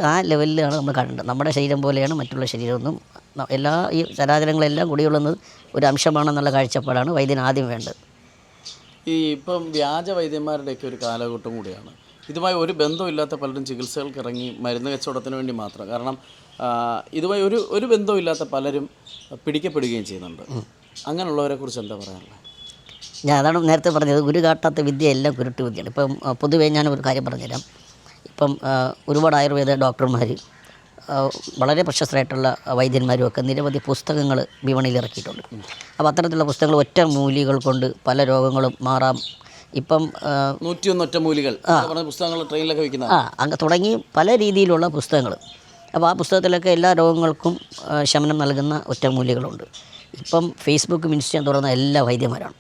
Speaker 1: ആ ലെവലിലാണ് നമ്മൾ കാണേണ്ടത്. നമ്മുടെ ശരീരം പോലെയാണ് മറ്റുള്ള ശരീരമൊന്നും എല്ലാ ഈ ചരാചരങ്ങളെല്ലാം കുടികൊള്ളുന്നത് ഒരു അംശമാണെന്നുള്ള കാഴ്ചപ്പാടാണ് വൈദ്യന് ആദ്യം വേണ്ടത്.
Speaker 2: ഈ ഇപ്പം വ്യാജ വൈദ്യന്മാരുടെയൊക്കെ ഒരു കാലഘട്ടം കൂടിയാണ്. ഇതുമായി ഒരു ബന്ധമില്ലാത്ത പലരും ചികിത്സകൾക്ക് ഇറങ്ങി മരുന്ന് കച്ചവടത്തിന് വേണ്ടി മാത്രം. കാരണം ഇതുമായി ഒരു ബന്ധമില്ലാത്ത പലരും പിടിക്കപ്പെടുകയും ചെയ്യുന്നുണ്ട്. അങ്ങനെയുള്ളവരെ കുറിച്ച് എന്താ പറയാനുള്ളത്?
Speaker 1: ഞാൻ അതാണ് നേരത്തെ പറഞ്ഞത്, ഗുരു കാട്ടാത്ത വിദ്യ എല്ലാം കുരുട്ട് വിദ്യയാണ്. ഇപ്പം പൊതുവേ ഞാൻ ഒരു കാര്യം പറഞ്ഞുതരാം. ഇപ്പം ഒരുപാട് ആയുർവേദ ഡോക്ടർമാർ, വളരെ പ്രശസ്തരായിട്ടുള്ള വൈദ്യന്മാരും ഒക്കെ നിരവധി പുസ്തകങ്ങൾ വിപണിയിൽ ഇറക്കിയിട്ടുണ്ട്. അപ്പോൾ അത്തരത്തിലുള്ള പുസ്തകങ്ങൾ ഒറ്റ മൂലികൾ കൊണ്ട് പല രോഗങ്ങളും മാറാം. ഇപ്പം
Speaker 2: 101 ഒറ്റമൂലികൾ പുസ്തകങ്ങൾ ട്രെയിനിലൊക്കെ വയ്ക്കുന്ന
Speaker 1: അങ്ങ് തുടങ്ങി പല രീതിയിലുള്ള പുസ്തകങ്ങൾ. അപ്പോൾ ആ പുസ്തകത്തിലൊക്കെ എല്ലാ രോഗങ്ങൾക്കും ശമനം നൽകുന്ന ഒറ്റമൂലികളുണ്ട്. ഇപ്പം ഫേസ്ബുക്കും ഇൻസ്റ്റയും തുറന്ന എല്ലാ വൈദ്യന്മാരാണ്.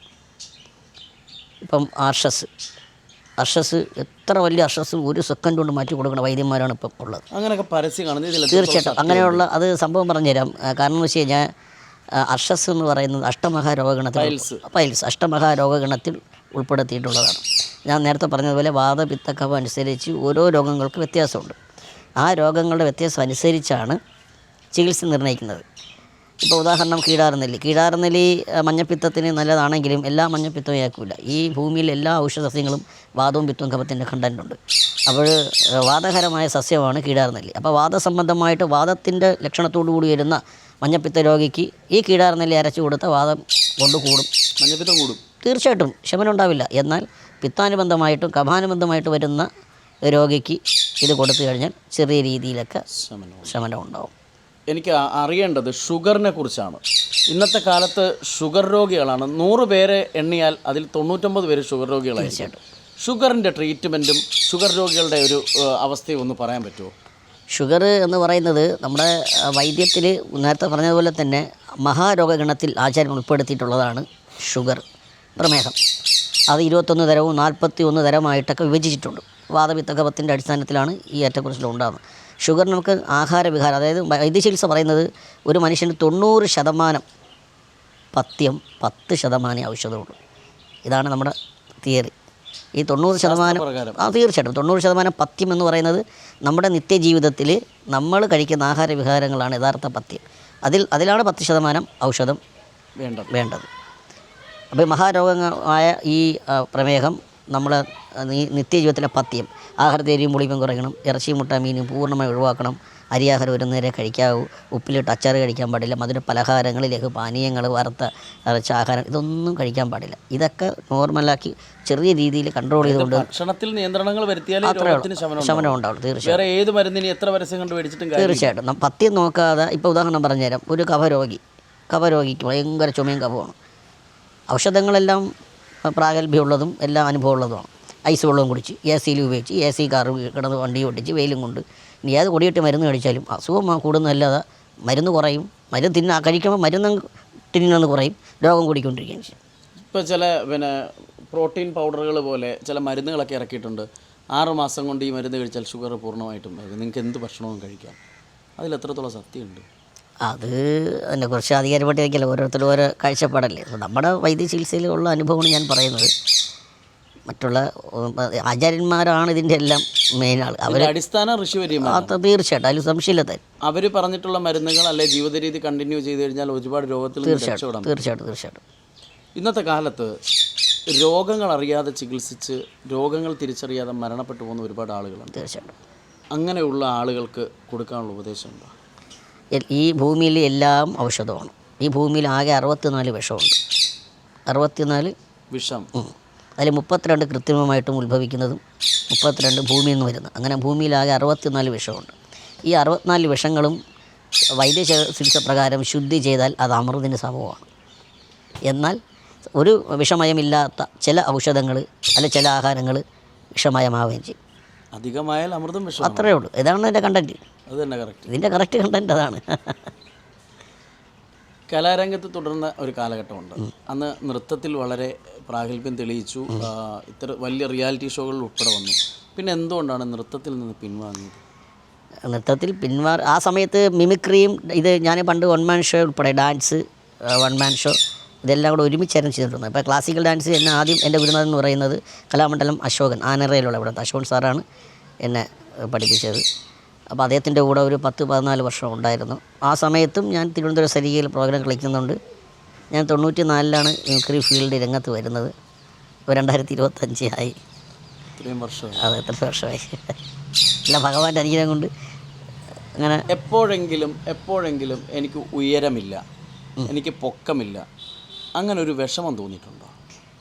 Speaker 1: ഇപ്പം അർഷസ് എത്ര വലിയ അർഷസ് ഒരു സെക്കൻഡ് കൊണ്ട് മാറ്റി കൊടുക്കുന്ന വൈദ്യന്മാരാണ് ഇപ്പം ഉള്ളത്.
Speaker 2: അങ്ങനെയൊക്കെ പരസ്യം കാണുന്നത്
Speaker 1: തീർച്ചയായിട്ടും അങ്ങനെയുള്ള അത് സംഭവം പറഞ്ഞുതരാം. കാരണം എന്ന് വെച്ച് കഴിഞ്ഞാൽ അർഷസ് എന്ന് പറയുന്നത് അഷ്ടമഹാരോഗഗണത്തിൽ ഉൾപ്പെടുത്തിയിട്ടുള്ളതാണ്. ഞാൻ നേരത്തെ പറഞ്ഞതുപോലെ വാതപിത്ത കഫ അനുസരിച്ച് ഓരോ രോഗങ്ങൾക്ക് വ്യത്യാസമുണ്ട്. ആ രോഗങ്ങളുടെ വ്യത്യാസം അനുസരിച്ചാണ് ചികിത്സ നിർണ്ണയിക്കുന്നത്. ഇപ്പോൾ ഉദാഹരണം കീടാർനെല്ലി മഞ്ഞപ്പിത്തത്തിന് നല്ലതാണെങ്കിലും എല്ലാ മഞ്ഞപ്പിത്തവും ഏൽക്കില്ല. ഈ ഭൂമിയിൽ എല്ലാ ഔഷധസസ്യങ്ങളും വാതവും പിത്തവും കഫത്തിൻ്റെ കണ്ടൻറ്റുണ്ട്. അപ്പോൾ വാതകരമായ സസ്യമാണ് കീടാർനെല്ലി. അപ്പോൾ വാദസംബന്ധമായിട്ട് വാദത്തിൻ്റെ ലക്ഷണത്തോടു കൂടി വരുന്ന മഞ്ഞപ്പിത്ത രോഗിക്ക് ഈ കീടാർനെല്ലി അരച്ചു കൊടുത്ത വാദം കൊണ്ട് കൂടും,
Speaker 2: മഞ്ഞപ്പിത്തം കൂടും.
Speaker 1: തീർച്ചയായിട്ടും ശമനം ഉണ്ടാവില്ല. എന്നാൽ പിത്താനുബന്ധമായിട്ടും കഫാനുബന്ധമായിട്ട് വരുന്ന രോഗിക്ക് ഇത് കൊടുത്തു കഴിഞ്ഞാൽ ചെറിയ രീതിയിലൊക്കെ ശമനം ഉണ്ടാവും.
Speaker 2: എനിക്ക് അറിയേണ്ടത് ഷുഗറിനെ കുറിച്ചാണ്. ഇന്നത്തെ കാലത്ത് ഷുഗർ രോഗികളാണ്. 100 പേരെ എണ്ണിയാൽ അതിൽ 99 പേര് ഷുഗർ രോഗികളായിരിക്കും. ഷുഗറിൻ്റെ ട്രീറ്റ്മെൻറ്റും ഷുഗർ രോഗികളുടെ ഒരു അവസ്ഥയും ഒന്ന് പറയാൻ പറ്റുമോ?
Speaker 1: ഷുഗർ എന്ന് പറയുന്നത് നമ്മുടെ വൈദ്യത്തിൽ നേരത്തെ പറഞ്ഞതുപോലെ തന്നെ മഹാരോഗഗണത്തിൽ ആചാര്യം ഉൾപ്പെടുത്തിയിട്ടുള്ളതാണ് ഷുഗർ, പ്രമേഹം. അത് 21 തരവും 41 തരമായിട്ടൊക്കെ വിഭജിച്ചിട്ടുണ്ട്. വാതപിത്ത കഫത്തിൻ്റെ അടിസ്ഥാനത്തിലാണ് ഈ ഏറ്റക്കുറച്ചിൽ ഉണ്ടാകുന്നത്. ഷുഗർ നമുക്ക് ആഹാരവിഹാരം, അതായത് വൈദ്യചികിത്സ പറയുന്നത് ഒരു മനുഷ്യന് 90% പഥ്യം, 10% ഔഷധമുള്ളൂ. ഇതാണ് നമ്മുടെ തിയറി. ഈ 90% തീർച്ചയായിട്ടും 90% പഥ്യം എന്ന് പറയുന്നത് നമ്മുടെ നിത്യജീവിതത്തിൽ നമ്മൾ കഴിക്കുന്ന ആഹാരവിഹാരങ്ങളാണ് യഥാർത്ഥ പഥ്യം. അതിലാണ് 10% ഔഷധം വേണ്ടത്. അപ്പോൾ മഹാരോഗമായ ഈ പ്രമേഹം നമ്മൾ നിത്യജീവിതത്തിലെ പഥ്യം, ആഹാരത്തെ എരിയും പുളിയും കുറയ്ക്കണം, ഇറച്ചി മുട്ട മീനും പൂർണ്ണമായി ഒഴിവാക്കണം, അരിയാഹാരം ഒരു നേരെ കഴിക്കാവൂ, ഉപ്പിലിട്ട് അച്ചാർ കഴിക്കാൻ പാടില്ല, മധുര പലഹാരങ്ങൾ, ലഘു പാനീയങ്ങൾ, വറുത്ത അരച്ച ആഹാരം ഇതൊന്നും കഴിക്കാൻ പാടില്ല. ഇതൊക്കെ നോർമലാക്കി ചെറിയ രീതിയിൽ കൺട്രോൾ ചെയ്തുകൊണ്ട്
Speaker 2: ഭക്ഷണത്തിൽ നിയന്ത്രണങ്ങൾ വരുത്തിയാൽ
Speaker 1: ശമനം ഉണ്ടാവും. തീർച്ചയായിട്ടും
Speaker 2: ഏത് മരുന്നിന് എത്ര പരസ്യം കണ്ട് മേടിച്ചിട്ടും
Speaker 1: തീർച്ചയായിട്ടും പഥ്യം നോക്കാതെ. ഇപ്പോൾ ഉദാഹരണം പറഞ്ഞുതരാം. ഒരു കഫരോഗിക്ക് ഭയങ്കര ചുമയും കഫമാണ്. ഔഷധങ്ങളെല്ലാം പ്രാഗൽഭ്യമുള്ളതും എല്ലാം അനുഭവമുള്ളതുമാണ്. ഐസ് വെള്ളവും കുടിച്ച് AC ഉപയോഗിച്ച് AC കാർ കിടന്ന് വണ്ടി ഓടിച്ച് വെയിലും കൊണ്ട് ഇനി ഏത് കൊടിയിട്ട് മരുന്ന് കഴിച്ചാലും അസുഖം കൂടുന്നതല്ലാതെ മരുന്ന് കുറയും. മരുന്ന് കഴിക്കുമ്പോൾ മരുന്ന് തിന്നുന്നത് കുറയും, രോഗം കൂടിക്കൊണ്ടിരിക്കുകയും ചെയ്യും.
Speaker 2: ഇപ്പോൾ ചില പ്രോട്ടീൻ പൗഡറുകൾ പോലെ ചില മരുന്നുകളൊക്കെ ഇറക്കിയിട്ടുണ്ട്. 6 മാസം കൊണ്ട് ഈ മരുന്ന് കഴിച്ചാൽ ഷുഗർ പൂർണ്ണമായിട്ടും നിങ്ങൾക്ക് എന്ത് ഭക്ഷണവും കഴിക്കാം. അതിൽ എത്രത്തോളം സത്യമുണ്ട്?
Speaker 1: അത് അതിനെക്കുറിച്ച് അധികാരപ്പെട്ട് വയ്ക്കില്ല, ഓരോരുത്തരും ഓരോ കാഴ്ചപ്പാടല്ലേ. നമ്മുടെ വൈദ്യ ചികിത്സയിലുള്ള അനുഭവമാണ് ഞാൻ പറയുന്നത്. മറ്റുള്ള ആചാര്യന്മാരാണ് ഇതിൻ്റെ എല്ലാം മെയിൻ ആൾ. അവർ
Speaker 2: അടിസ്ഥാന ഋഷിവര്യന്മാർ.
Speaker 1: തീർച്ചയായിട്ടും അതിൽ സംശയമില്ലാത്ത
Speaker 2: അവർ പറഞ്ഞിട്ടുള്ള മരുന്നുകൾ അല്ലെ ജീവിത രീതി കണ്ടിന്യൂ ചെയ്ത് കഴിഞ്ഞാൽ ഒരുപാട് രോഗത്തിൽ
Speaker 1: തീർച്ചയായിട്ടും.
Speaker 2: ഇന്നത്തെ കാലത്ത് രോഗങ്ങൾ അറിയാതെ ചികിത്സിച്ച് രോഗങ്ങൾ തിരിച്ചറിയാതെ മരണപ്പെട്ടു പോകുന്ന ഒരുപാട് ആളുകളുണ്ട്.
Speaker 1: തീർച്ചയായിട്ടും
Speaker 2: അങ്ങനെയുള്ള ആളുകൾക്ക് കൊടുക്കാനുള്ള ഉപദേശം എന്താ?
Speaker 1: ഈ ഭൂമിയിൽ എല്ലാം ഔഷധമാണ്. ഈ ഭൂമിയിൽ ആകെ 64 വിഷമുണ്ട്. 64
Speaker 2: വിഷം.
Speaker 1: അതിൽ 32 കൃത്രിമമായിട്ടും ഉത്ഭവിക്കുന്നതും 32 ഭൂമിയിൽ നിന്ന് വരുന്നത്. അങ്ങനെ ഭൂമിയിലാകെ 64 വിഷമുണ്ട്. ഈ 64 വിഷങ്ങളും വൈദ്യ ചികിത്സ പ്രകാരം ശുദ്ധി ചെയ്താൽ അത് അമൃതിന് സമമാണ്. എന്നാൽ ഒരു വിഷമയമില്ലാത്ത ചില ഔഷധങ്ങൾ അല്ലെ ചില ആഹാരങ്ങൾ വിഷമയമാവുകയും ചെയ്യും.
Speaker 2: അധികമായാൽ അമൃതം വിഷം.
Speaker 1: അത്രയേ ഉള്ളൂ. ഇതാണ് എൻ്റെ കണ്ടൻറ്റ്.
Speaker 2: അത് തന്നെ കറക്റ്റ്.
Speaker 1: ഇതിൻ്റെ കറക്റ്റ് കണ്ടൻറ്റ് അതാണ്.
Speaker 2: കലാരംഗത്ത് തുടർന്ന ഒരു കാലഘട്ടമുണ്ട്. അന്ന് നൃത്തത്തിൽ വളരെ പ്രാഗൽഭ്യം തെളിയിച്ചു. ഇത്ര വലിയ റിയാലിറ്റി ഷോകളിൽ ഉൾപ്പെടെ വന്നു. പിന്നെ എന്തുകൊണ്ടാണ് നൃത്തത്തിൽ നിന്ന് പിൻവാങ്ങിയത്?
Speaker 1: നൃത്തത്തിൽ ആ സമയത്ത് മിമിക്രിയും ഇത് ഞാൻ പണ്ട് 1 മാൻ ഷോ ഉൾപ്പെടെ ഡാൻസ് 1 മാൻ ഷോ ഇതെല്ലാം കൂടെ ഒരുമിച്ചായിരുന്നു ചെയ്തിട്ടുള്ളത്. ഇപ്പോൾ ക്ലാസിക്കൽ ഡാൻസ് എന്നെ ആദ്യം എൻ്റെ ഗുരുനാഥൻ എന്ന് പറയുന്നത് കലാമണ്ഡലം അശോകൻ, ആനറയിലുള്ള ഇവിടുത്തെ അശോകൻ സാറാണ് എന്നെ പഠിപ്പിച്ചത്. അപ്പോൾ അദ്ദേഹത്തിൻ്റെ കൂടെ ഒരു 10-14 വർഷം ഉണ്ടായിരുന്നു. ആ സമയത്തും ഞാൻ തിരുവനന്തപുരം സരികയിൽ പ്രോഗ്രാം കളിക്കുന്നുണ്ട്. ഞാൻ 94-ലാണ് മിമിക്രി ഫീൽഡ് രംഗത്ത് വരുന്നത്. ഇപ്പോൾ 2025 ആയി.
Speaker 2: ഇത്രയും വർഷം
Speaker 1: അത് എത്ര വർഷമായി? അല്ല, ഭഗവാന്റെ അനുഗ്രഹം കൊണ്ട് അങ്ങനെ.
Speaker 2: എപ്പോഴെങ്കിലും എനിക്ക് ഉയരമില്ല, എനിക്ക് പൊക്കമില്ല, അങ്ങനെ ഒരു വിഷമം തോന്നിയിട്ടുണ്ടോ?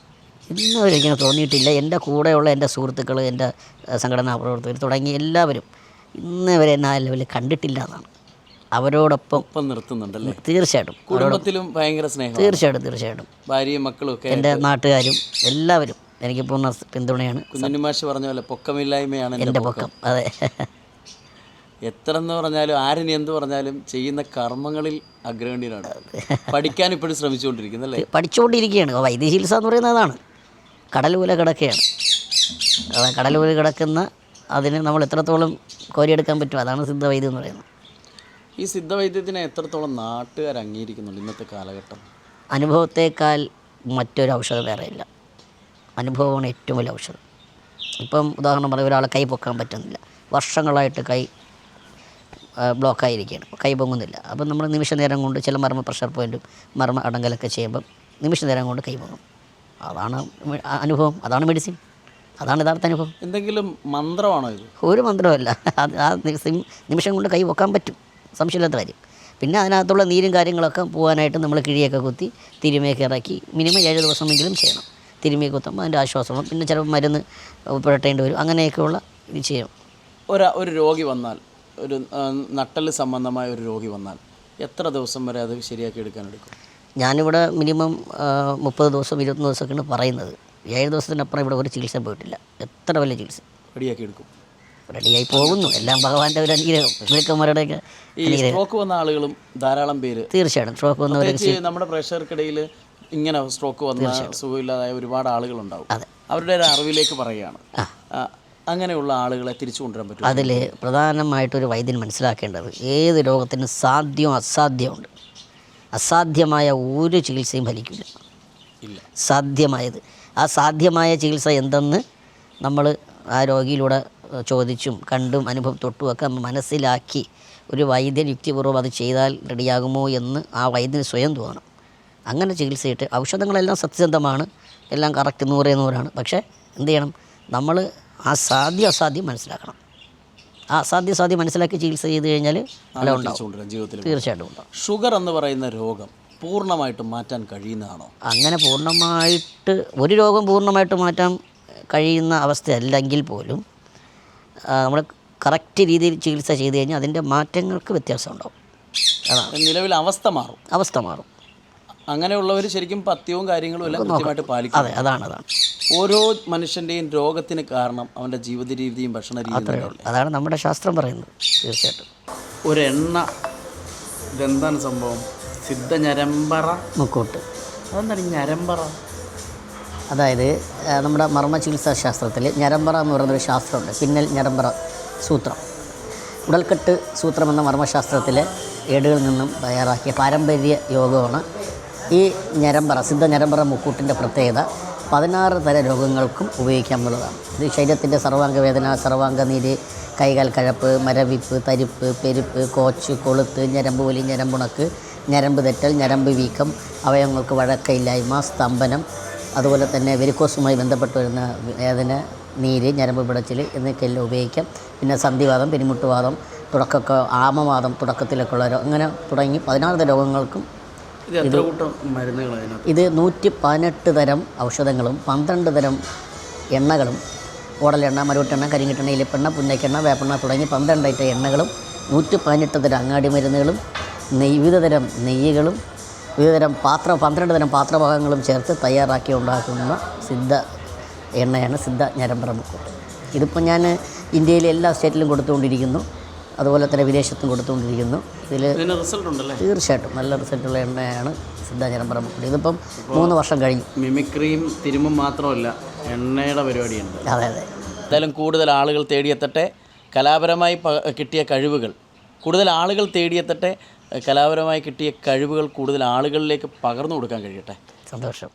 Speaker 1: ഇന്നുവരെ ഇങ്ങനെ തോന്നിയിട്ടില്ല. എൻ്റെ കൂടെയുള്ള എൻ്റെ സുഹൃത്തുക്കൾ, എൻ്റെ സംഘടനാ പ്രവർത്തകർ തുടങ്ങി എല്ലാവരും ഇന്ന് വരെ എന്നെ ആ ലെവലിൽ കണ്ടിട്ടില്ല എന്നാണ്. അവരോടൊപ്പം
Speaker 2: നിർത്തുന്നുണ്ടല്ലേ?
Speaker 1: തീർച്ചയായിട്ടും.
Speaker 2: കുടുംബത്തിലും ഭയങ്കര സ്നേഹം.
Speaker 1: തീർച്ചയായിട്ടും.
Speaker 2: ഭാര്യയും മക്കളും ഒക്കെ,
Speaker 1: എൻ്റെ നാട്ടുകാരും എല്ലാവരും എനിക്ക് പൂർണ്ണ പിന്തുണയാണ്.
Speaker 2: കുഞ്ഞുമാഷ് പറഞ്ഞ പോലെ പൊക്കമില്ലായ്മയാണ്
Speaker 1: എൻ്റെ പൊക്കം. അതെ.
Speaker 2: എത്ര എന്ന് പറഞ്ഞാലും ആരിനി എന്ത് പറഞ്ഞാലും ചെയ്യുന്ന കർമ്മങ്ങളിൽ അഗ്രഗണ്യനാണ്. പഠിക്കാൻ ഇപ്പോഴും ശ്രമിച്ചുകൊണ്ടിരിക്കുന്നല്ലേ?
Speaker 1: പഠിച്ചുകൊണ്ടിരിക്കുകയാണ്. വൈദ്യചികിത്സ എന്ന് പറയുന്നത് അതാണ്. കടൽ പോലെ കിടക്കുകയാണ്. കടൽ പോലെ കിടക്കുന്ന അതിന് നമ്മൾ എത്രത്തോളം കോരിയെടുക്കാൻ പറ്റും, അതാണ് സിദ്ധവൈദ്യം എന്ന് പറയുന്നത്.
Speaker 2: ഈ സിദ്ധവൈദ്യത്തിനെ എത്രത്തോളം നാട്ടുകാർ അംഗീകരിക്കുന്നുണ്ട് ഇന്നത്തെ കാലഘട്ടം?
Speaker 1: അനുഭവത്തേക്കാൾ മറ്റൊരു ഔഷധം വേറെയില്ല. അനുഭവമാണ് ഏറ്റവും വലിയ ഔഷധം. ഇപ്പം ഉദാഹരണം പറഞ്ഞാൽ ഒരാളെ കൈ പൊക്കാൻ പറ്റുന്നില്ല, വർഷങ്ങളായിട്ട് കൈ ബ്ലോക്കായിരിക്കുകയാണ്, കൈ പൊങ്ങുന്നില്ല. അപ്പം നമ്മൾ നിമിഷ നേരം കൊണ്ട് ചില മർമ്മ പ്രഷർ പോയിൻറ്റും മർമ്മ അടങ്കലൊക്കെ ചെയ്യുമ്പം നിമിഷ നേരം കൊണ്ട് കൈ പൊങ്ങും. അതാണ് അനുഭവം, അതാണ് മെഡിസിൻ, അതാണ് യഥാർത്ഥ അനുഭവം.
Speaker 2: എന്തെങ്കിലും മന്ത്രമാണോ ഇത്?
Speaker 1: ഒരു മന്ത്രമല്ല. ആ നിമിഷം കൊണ്ട് കൈ പൊക്കാൻ പറ്റും, സംശയമില്ലാത്ത കാര്യം. പിന്നെ അതിനകത്തുള്ള നീരും കാര്യങ്ങളൊക്കെ പോകാനായിട്ട് നമ്മൾ കിഴിയൊക്കെ കുത്തി തിരുമയൊക്കെ ഇറക്കി മിനിമം 7 ദിവസമെങ്കിലും ചെയ്യണം. തിരുമി കുത്തുമ്പോൾ അതിൻ്റെ ആശ്വാസം, പിന്നെ ചിലപ്പോൾ മരുന്ന് പുരട്ടേണ്ടി വരും. അങ്ങനെയൊക്കെയുള്ള ഇത് ചെയ്യും.
Speaker 2: ഒരു രോഗി വന്നാൽ, ഒരു നട്ടല് സംബന്ധമായ ഒരു രോഗി വന്നാൽ എത്ര ദിവസം വരെ അത് ശരിയാക്കി എടുക്കാനെടുക്കും?
Speaker 1: ഞാനിവിടെ മിനിമം 30 ദിവസം 21 ദിവസമൊക്കെയാണ് പറയുന്നത്. 7 ദിവസത്തിനപ്പുറം ഇവിടെ ഒരു ചികിത്സ പോയിട്ടില്ല. എത്ര വലിയ ചികിത്സ
Speaker 2: റെഡിയാക്കി എടുക്കും.
Speaker 1: റെഡിയായി പോകുന്നു. എല്ലാം ഭഗവാന്റെ ഒരു അനുഗ്രഹം, മിടുക്കന്മാരുടെയൊക്കെ.
Speaker 2: ഈ സ്ട്രോക്ക് വന്ന ആളുകളും ധാരാളം പേര്,
Speaker 1: തീർച്ചയായിട്ടും സ്ട്രോക്ക് വന്നവർ
Speaker 2: നമ്മുടെ പ്രേക്ഷകർക്കിടയിൽ ഇങ്ങനെ സ്ട്രോക്ക് വന്ന സുഖമില്ലാതായ ഒരുപാട് ആളുകളുണ്ടാവും.
Speaker 1: അതെ,
Speaker 2: അവരുടെ ഒരു അറിവിലേക്ക് പറയുകയാണ്. അങ്ങനെയുള്ള ആളുകളെ തിരിച്ചു കൊണ്ടുവരാൻ പറ്റും?
Speaker 1: അതിൽ പ്രധാനമായിട്ടൊരു വൈദ്യൻ മനസ്സിലാക്കേണ്ടത്, ഏത് രോഗത്തിനും സാധ്യവും അസാധ്യമുണ്ട്. അസാധ്യമായ ഒരു ചികിത്സയും ഫലിക്കില്ല.
Speaker 2: ഇല്ല,
Speaker 1: സാധ്യമായത്. ആ സാധ്യമായ ചികിത്സ എന്തെന്ന് നമ്മൾ ആ രോഗിയിലൂടെ ചോദിച്ചും കണ്ടും അനുഭവം തൊട്ടുമൊക്കെ മനസ്സിലാക്കി ഒരു വൈദ്യൻ യുക്തിപൂർവ്വം അത് ചെയ്താൽ റെഡിയാകുമോ എന്ന് ആ വൈദ്യന് സ്വയം തോന്നണം. അങ്ങനെ ചികിത്സയിട്ട് ഔഷധങ്ങളെല്ലാം സത്യസന്ധമാണ്, എല്ലാം കറക്റ്റ് 100% പക്ഷേ എന്ത് ചെയ്യണം, നമ്മൾ ആ അസാധ്യം മനസ്സിലാക്കണം. ആ സാധ്യം മനസ്സിലാക്കി ചികിത്സ ചെയ്ത് കഴിഞ്ഞാൽ ഫലം ഉണ്ടാവും,
Speaker 2: ജീവിതത്തിൽ
Speaker 1: തീർച്ചയായിട്ടും ഉണ്ടാവും.
Speaker 2: ഷുഗർ എന്ന് പറയുന്ന രോഗം പൂർണ്ണമായിട്ടും മാറ്റാൻ കഴിയുന്നതാണോ?
Speaker 1: അങ്ങനെ പൂർണ്ണമായിട്ട് ഒരു രോഗം പൂർണ്ണമായിട്ട് മാറ്റാൻ കഴിയുന്ന അവസ്ഥയല്ലെങ്കിൽ പോലും നമ്മൾ കറക്റ്റ് രീതിയിൽ ചികിത്സ ചെയ്ത് കഴിഞ്ഞാൽ അതിൻ്റെ മാറ്റങ്ങൾക്ക് വ്യത്യാസം ഉണ്ടാവും. അതാണ്
Speaker 2: നിലവിൽ അവസ്ഥ മാറും. അങ്ങനെയുള്ളവർ ശരിക്കും പഥ്യവും കാര്യങ്ങളും എല്ലാം കൃത്യമായിട്ട് പാലിക്കും.
Speaker 1: അതെ, അതാണ്
Speaker 2: ഓരോ മനുഷ്യൻ്റെയും രോഗത്തിന് കാരണം അവൻ്റെ ജീവിത രീതിയും ഭക്ഷണ രീതിയും.
Speaker 1: അതാണ് നമ്മുടെ ശാസ്ത്രം പറയുന്നത്. തീർച്ചയായിട്ടും.
Speaker 2: ഒരെണ്ണ, ഇതെന്താണ് സംഭവം? സിദ്ധ ഞരമ്പറ
Speaker 1: മുക്കൂട്ട്.
Speaker 2: അതെന്താണ് ഈ ഞരമ്പറ?
Speaker 1: അതായത് നമ്മുടെ മർമ്മ ചികിത്സാ ശാസ്ത്രത്തിൽ ഞരമ്പറ എന്ന് പറയുന്നൊരു ശാസ്ത്രമുണ്ട്. പിന്നൽ ഞരമ്പറ സൂത്രം, ഉടൽക്കെട്ട് സൂത്രം എന്ന മർമ്മശാസ്ത്രത്തിലെ ഏടുകളിൽ നിന്നും തയ്യാറാക്കിയ പാരമ്പര്യ യോഗമാണ് ഈ ഞരമ്പറ. സിദ്ധ ഞരമ്പറ മുക്കൂട്ടിൻ്റെ പ്രത്യേകത 16 തരം രോഗങ്ങൾക്കും ഉപയോഗിക്കാമെന്നുള്ളതാണ്. ഇത് ശരീരത്തിൻ്റെ സർവാംഗ വേദന, സർവാംഗ നീര്, കൈകാൽ കഴപ്പ്, മരവിപ്പ്, തരിപ്പ്, പെരുപ്പ്, കോച്ച്, കൊളുത്ത്, ഞരമ്പ് വലി, ഞരമ്പുണക്ക്, ഞരമ്പ് തെറ്റൽ, ഞരമ്പ് വീക്കം, അവയവങ്ങൾക്ക് വഴക്കയില്ലായ്മ, സ്തംഭനം, അതുപോലെ തന്നെ വെരിക്കോസുമായി ബന്ധപ്പെട്ട് വരുന്ന വേദന, നീര്, ഞരമ്പ് പിടച്ചിൽ എന്നൊക്കെയെല്ലാം ഉപയോഗിക്കാം. പിന്നെ സന്ധിവാദം, പിരിമുട്ടുവാദം, ആമവാദം തുടക്കത്തിലൊക്കെ ഉള്ള അങ്ങനെ തുടങ്ങി 16 രോഗങ്ങൾക്കും ഇത് 118 തരം ഔഷധങ്ങളും 12 തരം എണ്ണകളും, ഓടലെണ്ണ, മരുവട്ടെണ്ണ, കരിങ്ങിട്ടെണ്ണ, ഇലിപ്പെണ്ണ, പുന്നയ്ക്കെണ്ണ, വേപ്പെണ്ണ തുടങ്ങി 12 ഐറ്റം എണ്ണകളും 118 തരം അങ്ങാടി മരുന്നുകളും വിവിധ തരം നെയ്യുകളും വിവിധതരം 12 തരം പാത്രഭാഗങ്ങളും ചേർത്ത് തയ്യാറാക്കി ഉണ്ടാക്കുന്ന സിദ്ധ എണ്ണയാണ് സിദ്ധ ഞരമ്പറ മുക്കൂട്ട്. ഇതിപ്പോൾ ഞാൻ ഇന്ത്യയിലെ എല്ലാ സ്റ്റേറ്റിലും കൊടുത്തുകൊണ്ടിരിക്കുന്നു, അതുപോലെ തന്നെ വിദേശത്തും കൊടുത്തുകൊണ്ടിരിക്കുന്നു. ഇതിൽ
Speaker 2: റിസൾട്ട് ഉണ്ടല്ലേ?
Speaker 1: തീർച്ചയായിട്ടും നല്ല റിസൾട്ടുള്ള എണ്ണയാണ് സിദ്ധ ഞരമ്പറ മുക്കൂട്ട്. ഇതിപ്പം 3 വർഷം കഴിഞ്ഞു.
Speaker 2: മിമിക്രിയും തിരുമും മാത്രമല്ല, എണ്ണയുടെ പരിപാടിയുണ്ട്.
Speaker 1: അതെ.
Speaker 2: എന്തായാലും കൂടുതൽ ആളുകൾ തേടിയെത്തട്ടെ കലാപരമായി കിട്ടിയ കഴിവുകൾ, കൂടുതൽ ആളുകൾ കിട്ടിയ കഴിവുകൾ കൂടുതൽ ആളുകളിലേക്ക് പകർന്നു കൊടുക്കാൻ കഴിയട്ടെ.
Speaker 1: സന്തോഷം.